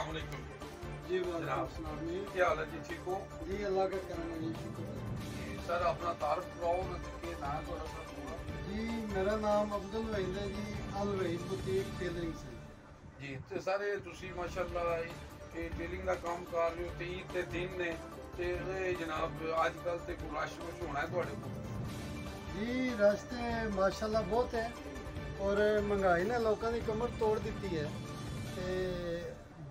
अस्सलाम वालेकुम जी जनाब। वालेकुम। क्या हाल है जी, ठीक हो जी अल्लाह का करम है जी, शुक्र है। जी सर, अपना तारुफ कराओ ना कि ना थोड़ा सा पूरा। जी मेरा नाम अब्दुल वहीद है जी, अल वहीद बुटीक टेलरिंग से। जी तो सर तुसी माशाल्लाह ये टेलिंग का काम कर रहे हो ते ईद दे दिन ने ते जनाब अजकल ते कोई रश रुश होना है तुहाडे कोल? जी रास्ते माशाल्लाह बहुत है और महंगाई ने लोगों की कमर तोड़ दी है। ते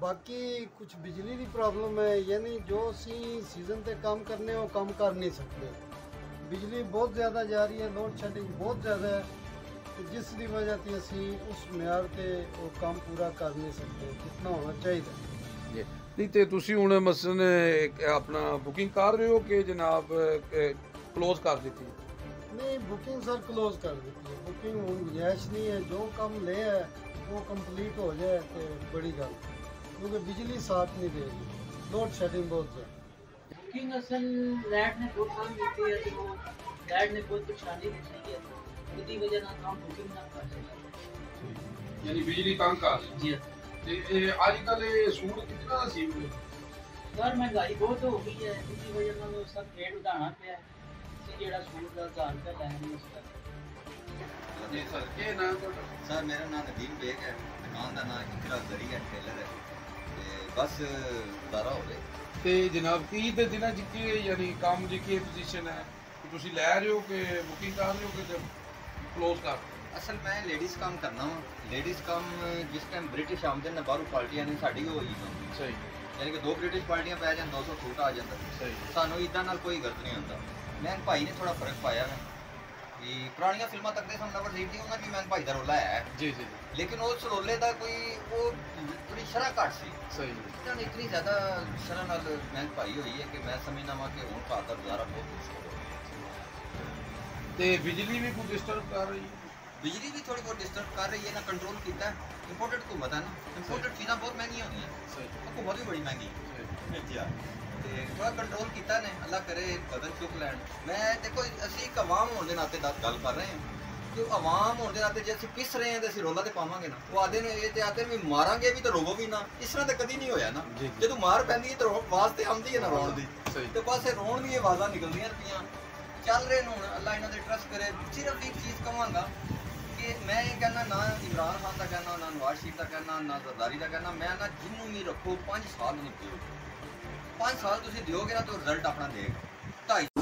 बाकी कुछ बिजली की प्रॉब्लम है, यानी जो असी सीजन ते काम करने वो काम कर नहीं सकते। बिजली बहुत ज़्यादा जा रही है, लोड शेडिंग बहुत ज़्यादा है, तो जिस दी वजह से असी उस म्यार ते वो काम पूरा कर नहीं सकते जितना होना चाहिए। जी नहीं ते तुसी हुण मसलन अपना बुकिंग कर रहे हो कि जनाब क्लोज कर दी? नहीं बुकिंग सर क्लोज कर दी है, बुकिंग हूँ गुंजाइश नहीं है, जो काम ले है वो कंप्लीट हो जाए तो बड़ी गल, क्योंकि बिजली साथ नहीं देगी, लोड शेडिंग बहुत है। बुकिंग असल लैट ने बहुत काम की है, तो लैट ने बहुत परेशानी दी है, इसकी वजह ना काम बुकिंग ना कर सके, यानी बिजली तंग कर जी ते अजकल सूट कितना दा सी सर महंगाई बहुत हो गई है, इसकी वजह ना सब रेट बढ़ाना पिया है। जेड़ा सूट का 1000 रुपया लैने उसका। जी सर के नाम ਤੁਹਾਡਾ? सर मेरा नाम नदीम बेग है, दुकान का नाम इकरा जरी है, टेलर है, ते बस गुजारा हो गया। ਤੇ ਜਨਾਬ ਕੀ ਦੇ ਦਿਨਾਂ ਚ ਕੀ ਯਾਨੀ ਕੰਮ ਦੀ ਕੀ ਪੋਜੀਸ਼ਨ ਹੈ ਕਿ ਤੁਸੀਂ ਲੈ ਰਹੇ ਹੋ ਕਿ ਬੁਕਿੰਗ ਕਰ ਰਹੇ ਹੋ ਕਿ ਕਲੋਜ਼ ਕਰ? असल मैं लेडीज़ काम करना वा, लेडीज़ काम जिस टाइम ब्रिटिश आमदन ने बाहरों पार्टियां ने साड़ी हो गई काम, ਸਹੀ यानी कि 2 ब्रिटिश पार्टियां पै जान 200 सूट आ जाता, ਸਹੀ सानू इदा नाल कोई गलत नहीं होता। मैं भाई ने थोड़ा फर्क पाया है कि पुरानियां फिल्मां तक सन लवर सीट दी उन्होंने भी मैं भाई का रोला है, जी जी लेकिन उस रोले का कोई वो थोड़ी शरह घट सी, सही इतनी ज़्यादा शरह नाल मैं भाई हुई है कि मैं समझना वा कि हुण घर का गुजारा बहुत मुश्किल हो गया। ਤੇ ਬਿਜਲੀ ਵੀ ਕੋਈ ਡਿਸਟਰਬ ਕਰ ਰਹੀ ਹੈ? बिजली भी थोड़ी बहुत डिस्टर्ब कर रही है ना, कंट्रोल किया है। इंपोर्टेड हुकूमत है ना, इंपोर्टेड चीज़ा बहुत महंगी होनी है, ਸਹੀ हुकूमत भी बड़ी महंगी जी हाँ, थोड़ा कंट्रोल किया ने, अल्लाह करे बदल चुक लैन। मैं देखो असी एक अवाम होने के नाते गल कर रहे हैं कि अवाम होने के नाते जो असी पिस रहे हैं तो असी रौला तो पावांगे ना, वो आते ने ये आते भी मारांगे भी तो रोवो भी ना, इस तरह तो कभी नहीं होया ना। जो मार पैंदी है तो आवाज़ तो आती है ना रोन की, सही तो बस रोन की आवाज़ा निकलदियां रहियां चल रहे हूँ। अल्लाह इन्होंने ट्रस्ट करे। सिर्फ एक चीज़ कहांगा कि मैं ये कहना ना इमरान खान का कहना, ना नवाज शरीफ का कहना, ना जरदारी का कहना, मैं ना जिन्हों भी रखो 5 साल नहीं दिओ, 5 साल तुम दिओगे ना तो रिजल्ट अपना देगा। 2.5